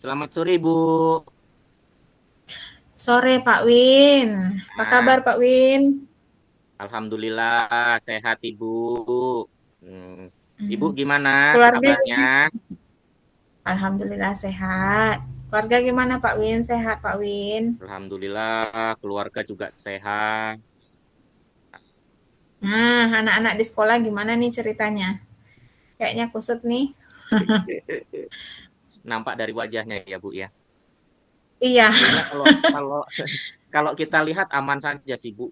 Selamat sore, Bu. Sore Pak Win. Apa Nah, kabar Pak Win? Alhamdulillah sehat, Ibu. Hmm, Ibu Hmm, gimana Keluarga kabarnya? gimana? Alhamdulillah sehat. Keluarga gimana Pak Win? Sehat Pak Win? Alhamdulillah keluarga juga sehat. Nah, anak-anak di sekolah gimana nih ceritanya? Kayaknya kusut nih. Nampak dari wajahnya ya, Bu ya. Iya. Sebetulnya kalau kalau kalau kita lihat aman saja sih, Bu.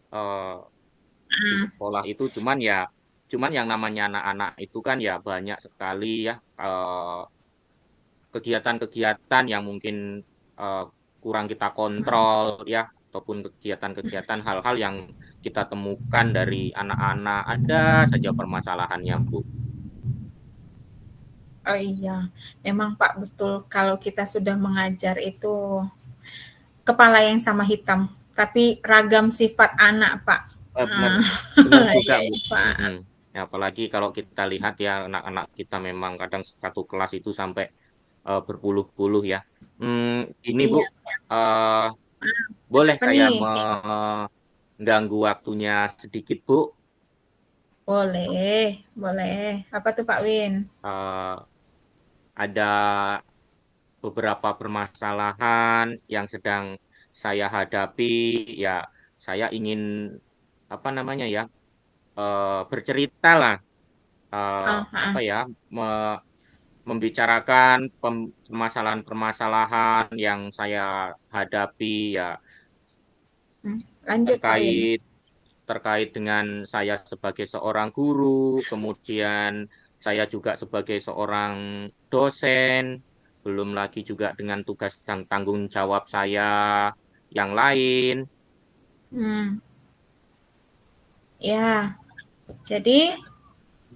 Di sekolah itu cuman yang namanya anak-anak itu kan ya banyak sekali ya kegiatan-kegiatan yang mungkin eh, kurang kita kontrol ya, ataupun kegiatan-kegiatan hal-hal yang kita temukan dari anak-anak, ada saja permasalahannya, Bu. Oh iya, memang Pak betul kalau kita sudah mengajar itu kepala yang sama hitam, tapi ragam sifat anak Pak. Benar, Nah, benar juga, iya Bu. iya, Pak. Mm-mm. Ya, apalagi kalau kita lihat ya anak-anak kita memang kadang satu kelas itu sampai berpuluh-puluh ya. Ini Bu, Iya, eh, boleh apa saya nih? mengganggu waktunya sedikit, Bu? Boleh, boleh. Apa tuh Pak Win? Eh, ada beberapa permasalahan yang sedang saya hadapi, ya saya ingin apa namanya ya, bercerita lah, Ah, apa ah. ya, membicarakan permasalahan-permasalahan yang saya hadapi ya Lanjut Pak Win. terkait terkait dengan saya sebagai seorang guru, kemudian saya juga sebagai seorang dosen, belum lagi juga dengan tugas dan tanggung jawab saya yang lain. Hmm, ya, jadi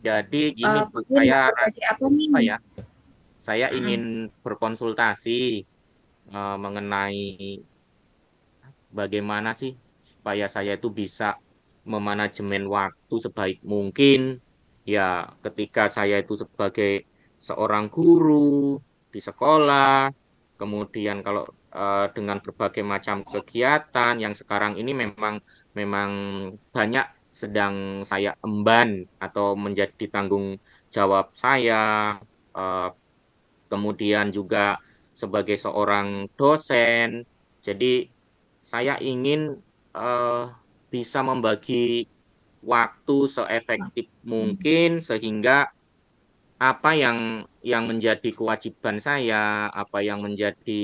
Jadi gini Bu, Pak Win saya mau berbagi apa nih? apa ya? Saya Ah, ingin berkonsultasi mengenai bagaimana sih supaya saya itu bisa memanajemen waktu sebaik mungkin. Ya, ketika saya itu sebagai seorang guru di sekolah, kemudian kalau dengan berbagai macam kegiatan yang sekarang ini memang memang banyak sedang saya emban atau menjadi tanggung jawab saya, eh, kemudian juga sebagai seorang dosen. Jadi saya ingin eh, bisa membagi waktu seefektif mungkin sehingga apa yang menjadi kewajiban saya, apa yang menjadi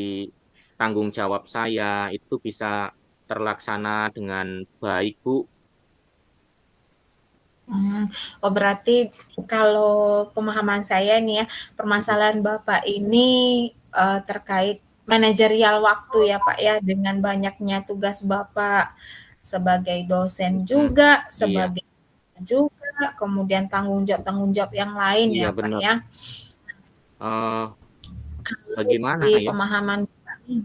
tanggung jawab saya itu bisa terlaksana dengan baik, Bu. hmm. Oh berarti kalau pemahaman saya nih ya, permasalahan Bapak ini terkait manajerial waktu ya Pak ya, dengan banyaknya tugas Bapak sebagai dosen Hmm, juga, iya, sebagai juga, kemudian tanggung jawab yang lain iya ya Pak benar. ya. Eh, Kalau bagaimana dari ya? pemahaman Bapak nih,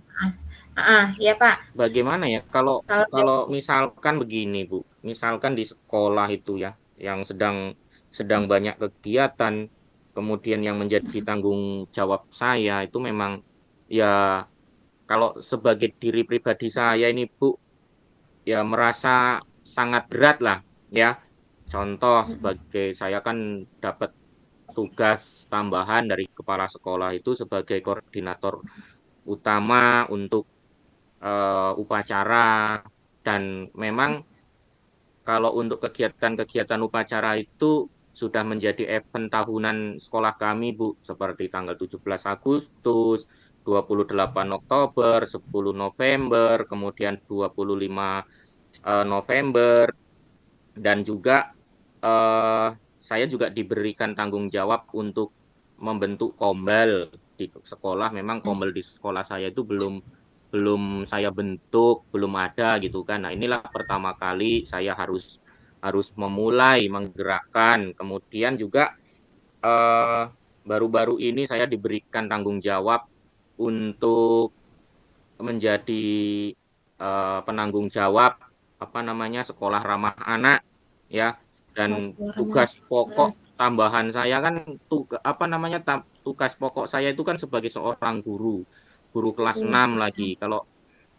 ya Pak. Bagaimana ya kalau Kalau kalau misalkan begini, Bu. Misalkan di sekolah itu ya yang sedang banyak kegiatan, kemudian yang menjadi tanggung jawab saya itu memang ya kalau sebagai diri pribadi saya ini, Bu, ya merasa sangat berat lah ya. Contoh sebagai saya kan dapat tugas tambahan dari kepala sekolah itu sebagai koordinator utama untuk upacara, dan memang kalau untuk kegiatan-kegiatan upacara itu sudah menjadi event tahunan sekolah kami, Bu, seperti tanggal 17 Agustus, 28 Oktober, 10 November, kemudian 25 November, dan juga eh, saya juga diberikan tanggung jawab untuk membentuk kombel di sekolah. Memang kombel di sekolah saya itu belum belum saya bentuk, belum ada gitu kan. Nah, inilah pertama kali saya harus harus memulai menggerakkan. Kemudian juga eh, baru-baru ini saya diberikan tanggung jawab untuk menjadi penanggung jawab apa namanya sekolah ramah anak ya, dan sekolahnya, tugas pokok tambahan saya kan apa namanya tugas pokok saya itu kan sebagai seorang guru. guru kelas 6 lagi. Kalau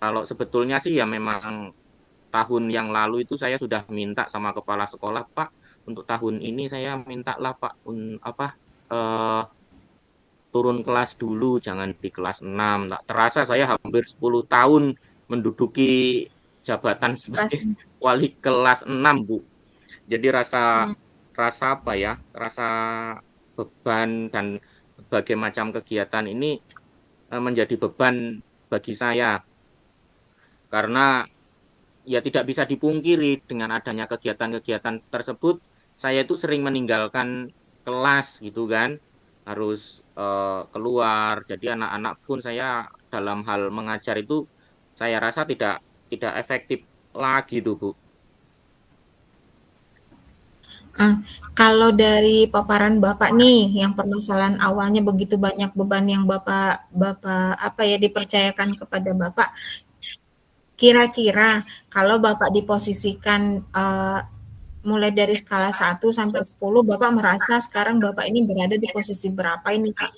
kalau sebetulnya sih ya memang tahun yang lalu itu saya sudah minta sama kepala sekolah, Pak, untuk tahun ini saya minta lah Pak, eh, turun kelas dulu, jangan di kelas 6. Tak terasa saya hampir 10 tahun menduduki jabatan Kelas sebagai wali kelas 6, Bu. Jadi rasa hmm, rasa apa ya? Rasa beban dan berbagai macam kegiatan ini menjadi beban bagi saya karena ya tidak bisa dipungkiri dengan adanya kegiatan-kegiatan tersebut, saya itu sering meninggalkan kelas gitu kan, harus keluar. Jadi anak-anak pun saya dalam hal mengajar itu saya rasa tidak tidak efektif lagi tuh Bu. ah, kalau dari paparan Bapak nih, yang permasalahan awalnya begitu banyak beban yang Bapak Bapak apa ya dipercayakan kepada Bapak, kira-kira kalau Bapak diposisikan mulai dari skala 1 sampai 10, Bapak merasa sekarang Bapak ini berada di posisi berapa ini, Kak?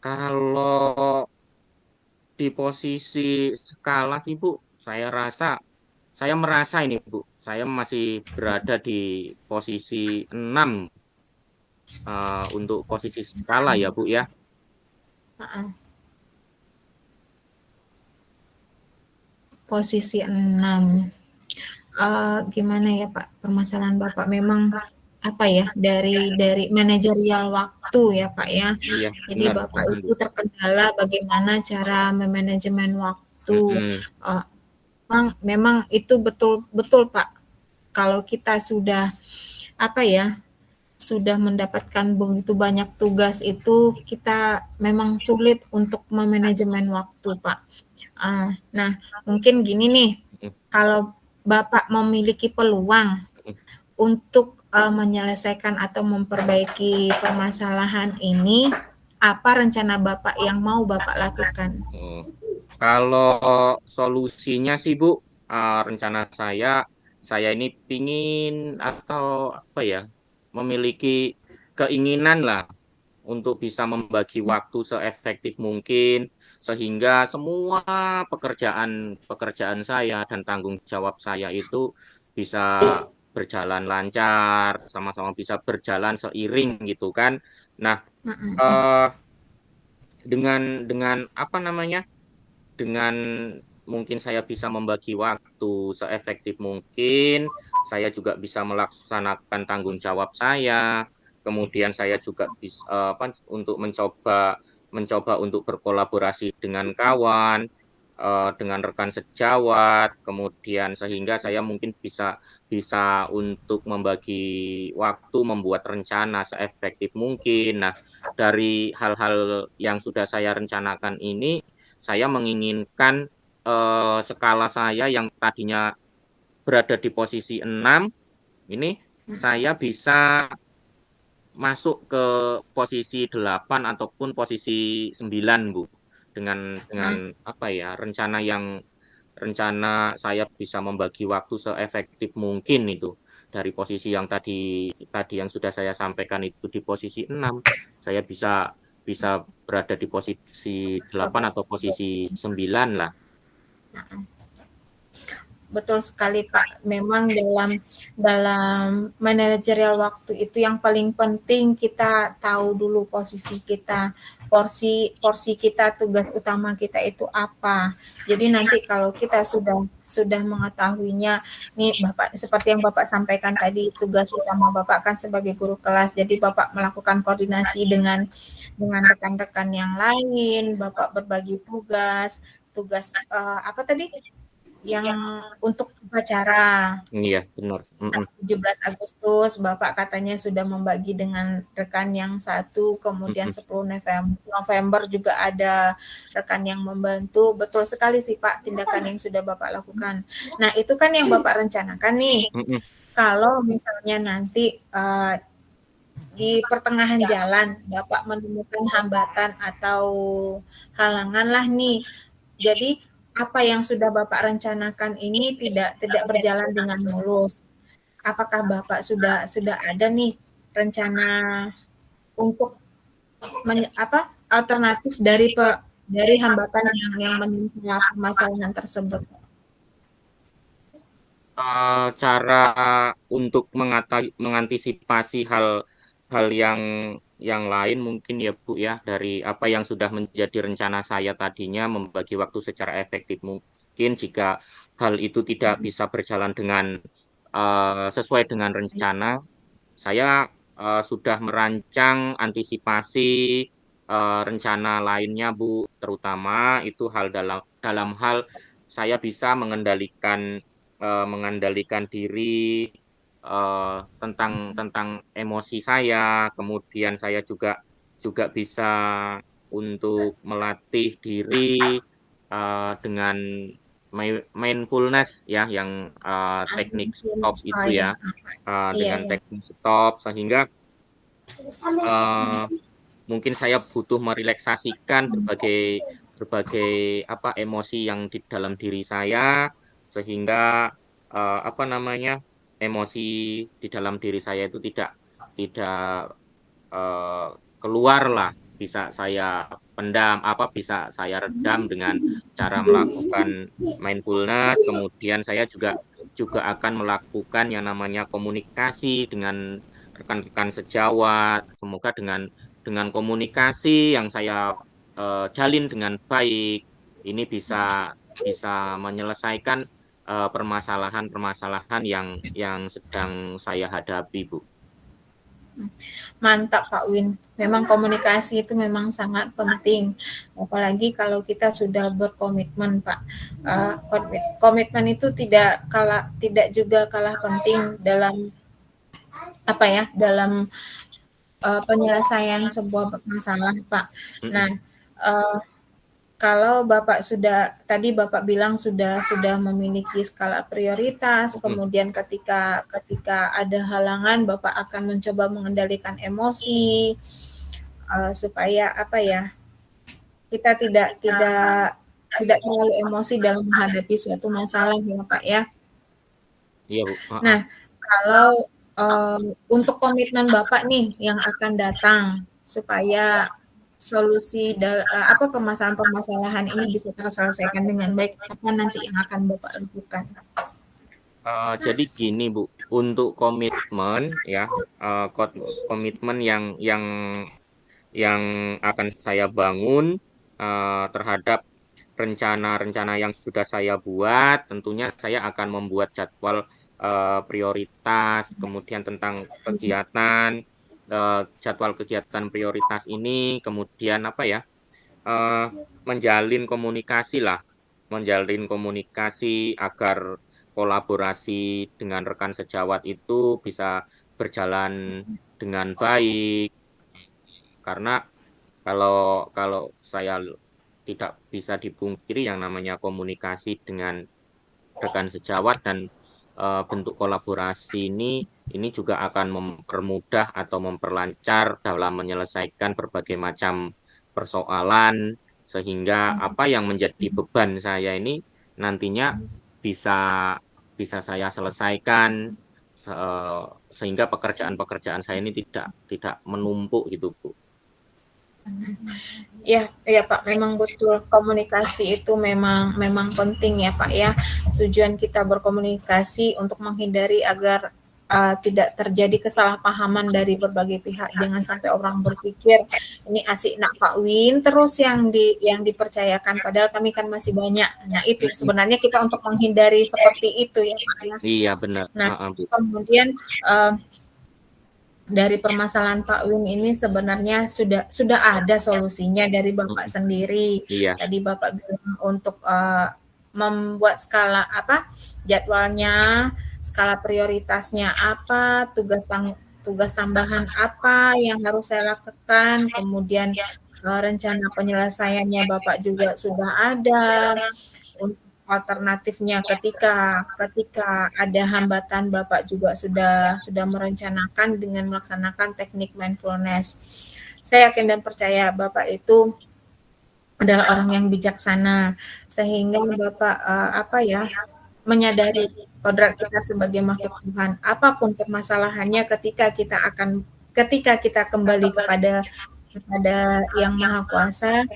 Kalau di posisi skala sih Bu, saya merasa ini Bu, saya masih berada di posisi 6 untuk posisi skala ya Bu ya. Heeh. Posisi 6. Gimana ya Pak, permasalahan Bapak memang apa ya, dari manajerial waktu ya Pak ya. Iya, Jadi benar. Bapak itu terkendala bagaimana cara memanajemen waktu. Mm-mm. Uh, memang itu betul betul Pak. Kalau kita sudah apa ya, sudah mendapatkan begitu banyak tugas itu kita memang sulit untuk memanajemen waktu Pak. Nah, mungkin gini nih, kalau Bapak memiliki peluang untuk menyelesaikan atau memperbaiki permasalahan ini, apa rencana Bapak yang mau Bapak lakukan? Oh. Kalau solusinya sih Bu, rencana saya ini pingin atau apa ya, memiliki keinginan lah untuk bisa membagi waktu seefektif mungkin sehingga semua pekerjaan saya dan tanggung jawab saya itu bisa berjalan lancar, sama-sama bisa berjalan seiring gitu kan. Nah, eh, dengan apa namanya? Dengan mungkin saya bisa membagi waktu seefektif mungkin, saya juga bisa melaksanakan tanggung jawab saya. Kemudian saya juga bisa untuk mencoba mencoba untuk berkolaborasi dengan kawan, dengan rekan sejawat, kemudian sehingga saya mungkin bisa bisa untuk membagi waktu, membuat rencana seefektif mungkin. Nah, dari hal-hal yang sudah saya rencanakan ini, saya menginginkan skala saya yang tadinya berada di posisi 6, ini saya bisa masuk ke posisi 8 ataupun posisi 9, Bu. Dengan apa ya, rencana saya bisa membagi waktu seefektif mungkin itu. Dari posisi yang tadi yang sudah saya sampaikan itu di posisi 6, saya bisa bisa berada di posisi 8 atau posisi 9 lah. Betul sekali Pak. Memang dalam dalam manajerial waktu itu yang paling penting kita tahu dulu posisi kita, porsi porsi kita, tugas utama kita itu apa. Jadi nanti kalau kita sudah mengetahuinya, nih Bapak seperti yang Bapak sampaikan tadi, tugas utama Bapak kan sebagai guru kelas. Jadi Bapak melakukan koordinasi dengan rekan-rekan yang lain, Bapak berbagi tugas, tugas apa tadi? Yang untuk upacara Iya, benar. 17 Agustus Bapak katanya sudah membagi dengan rekan yang satu, kemudian 10 November juga ada rekan yang membantu. Betul sekali sih Pak tindakan yang sudah Bapak lakukan. Nah, itu kan yang Bapak rencanakan nih. Kalau misalnya nanti di pertengahan jalan Bapak menemukan hambatan atau halangan lah nih. Jadi apa yang sudah Bapak rencanakan ini tidak berjalan dengan mulus. Apakah Bapak sudah ada nih rencana untuk alternatif dari hambatan yang menimpa permasalahan tersebut? Cara untuk mengantisipasi hal yang lain mungkin ya Bu ya, dari apa yang sudah menjadi rencana saya tadinya, membagi waktu secara efektif mungkin. Jika hal itu tidak bisa berjalan dengan sesuai dengan rencana, saya sudah merancang antisipasi rencana lainnya Bu, terutama itu dalam hal saya bisa mengendalikan diri, tentang emosi saya. Kemudian saya juga juga bisa untuk melatih diri dengan mindfulness ya, yang teknik stop itu Oh ya, ya, iya dengan ya. teknik stop, sehingga eh, mungkin saya butuh merelaksasikan berbagai berbagai emosi yang di dalam diri saya, sehingga apa namanya, emosi di dalam diri saya itu tidak eh, keluar lah, bisa saya pendam, bisa saya redam dengan cara melakukan mindfulness. Kemudian saya juga juga akan melakukan yang namanya komunikasi dengan rekan-rekan sejawat. Semoga dengan komunikasi yang saya jalin dengan baik, ini bisa bisa menyelesaikan permasalahan-permasalahan yang sedang saya hadapi, Bu. Mantap Pak Win. Memang komunikasi itu memang sangat penting. Apalagi kalau kita sudah berkomitmen Pak. Komitmen itu tidak juga kalah penting dalam dalam penyelesaian sebuah masalah Pak. Nah, uh, kalau Bapak bilang sudah memiliki skala prioritas, kemudian ketika ada halangan Bapak akan mencoba mengendalikan emosi, supaya kita tidak terlalu emosi dalam menghadapi suatu masalah ya Pak ya. Iya Bu. Nah, kalau untuk komitmen Bapak nih yang akan datang supaya permasalahan-permasalahan ini bisa terselesaikan dengan baik, apa nanti yang akan Bapak lakukan? Jadi gini Bu, untuk komitmen ya, komitmen yang akan saya bangun terhadap rencana-rencana yang sudah saya buat. Tentunya saya akan membuat jadwal prioritas, kemudian tentang kegiatan, jadwal kegiatan prioritas ini, kemudian eh, menjalin komunikasi agar kolaborasi dengan rekan sejawat itu bisa berjalan dengan baik. Karena kalau kalau saya tidak bisa dipungkiri, yang namanya komunikasi dengan rekan sejawat dan bentuk kolaborasi ini juga akan mempermudah atau memperlancar dalam menyelesaikan berbagai macam persoalan, sehingga apa yang menjadi beban saya ini nantinya bisa bisa saya selesaikan, sehingga pekerjaan-pekerjaan saya ini tidak menumpuk gitu Bu. Ya, ya Pak, memang betul komunikasi itu memang penting ya Pak ya. Tujuan kita berkomunikasi untuk menghindari agar tidak terjadi kesalahpahaman dari berbagai pihak. Jangan sampai orang berpikir ini asik nak Pak Win terus yang dipercayakan, padahal kami kan masih banyak. Nah itu sebenarnya kita untuk menghindari seperti itu ya Pak ya. Iya benar. Nah kemudian dari permasalahan Pak Win ini sebenarnya sudah ada solusinya dari Bapak sendiri. Iya. Tadi Bapak bilang untuk membuat jadwalnya, skala prioritasnya apa, tugas tambahan apa yang harus saya lakukan, kemudian rencana penyelesaiannya Bapak juga sudah ada. Alternatifnya ketika ada hambatan, Bapak juga sudah merencanakan dengan melaksanakan teknik mindfulness. Saya yakin dan percaya Bapak itu adalah orang yang bijaksana, sehingga Bapak menyadari kodrat kita sebagai makhluk Tuhan. Apapun permasalahannya, ketika kita kembali kepada Yang Maha Kuasa,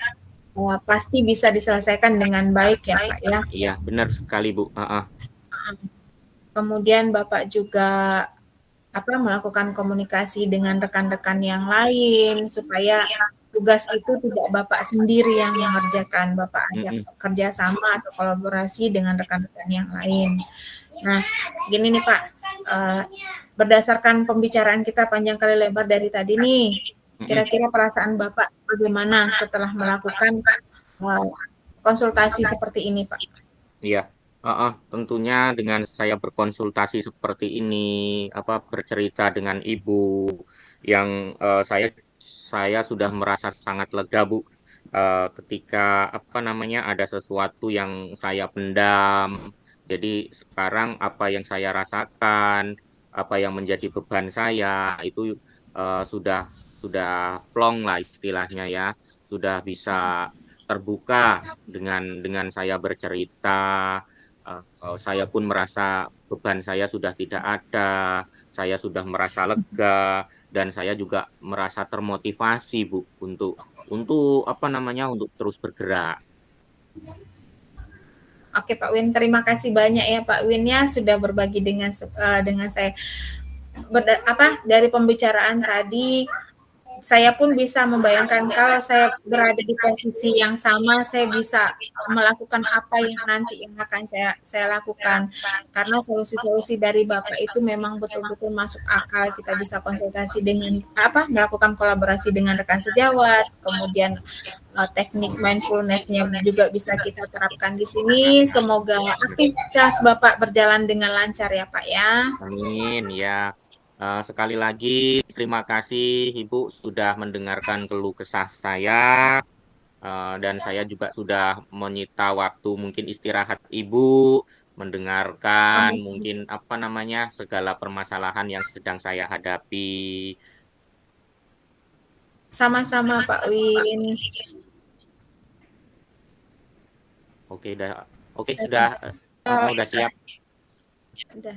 pasti bisa diselesaikan dengan baik ya Pak ya. Iya, benar sekali Bu. Kemudian Bapak juga melakukan komunikasi dengan rekan-rekan yang lain supaya tugas itu tidak Bapak sendiri yang mengerjakan, Bapak ajak kerjasama atau kolaborasi dengan rekan-rekan yang lain. Nah, gini nih Pak, berdasarkan pembicaraan kita panjang kali lebar dari tadi nih, kira-kira perasaan Bapak bagaimana setelah melakukan konsultasi seperti ini Pak? Iya, tentunya dengan saya berkonsultasi seperti ini, bercerita dengan Ibu, yang saya sudah merasa sangat lega Bu, ketika ada sesuatu yang saya pendam. Jadi sekarang apa yang saya rasakan, apa yang menjadi beban saya itu sudah plong lah istilahnya ya, sudah bisa terbuka dengan saya bercerita. Saya pun merasa beban saya sudah tidak ada, saya sudah merasa lega, dan saya juga merasa termotivasi Bu untuk untuk terus bergerak. Oke Pak Win, terima kasih banyak ya Pak Win ya sudah berbagi dengan saya. Dari pembicaraan tadi saya pun bisa membayangkan kalau saya berada di posisi yang sama, saya bisa melakukan apa yang nanti yang akan saya lakukan. Karena solusi-solusi dari Bapak itu memang betul-betul masuk akal. Kita bisa konsultasi dengan melakukan kolaborasi dengan rekan sejawat, kemudian teknik mindfulness-nya juga bisa kita terapkan di sini. Semoga aktivitas Bapak berjalan dengan lancar ya Pak ya. Amin ya. Sekali lagi terima kasih Ibu sudah mendengarkan keluh kesah saya, dan saya juga sudah menyita waktu mungkin istirahat Ibu, mendengarkan mungkin segala permasalahan yang sedang saya hadapi. Sama-sama Pak Win. Oke, sudah siap. Udah.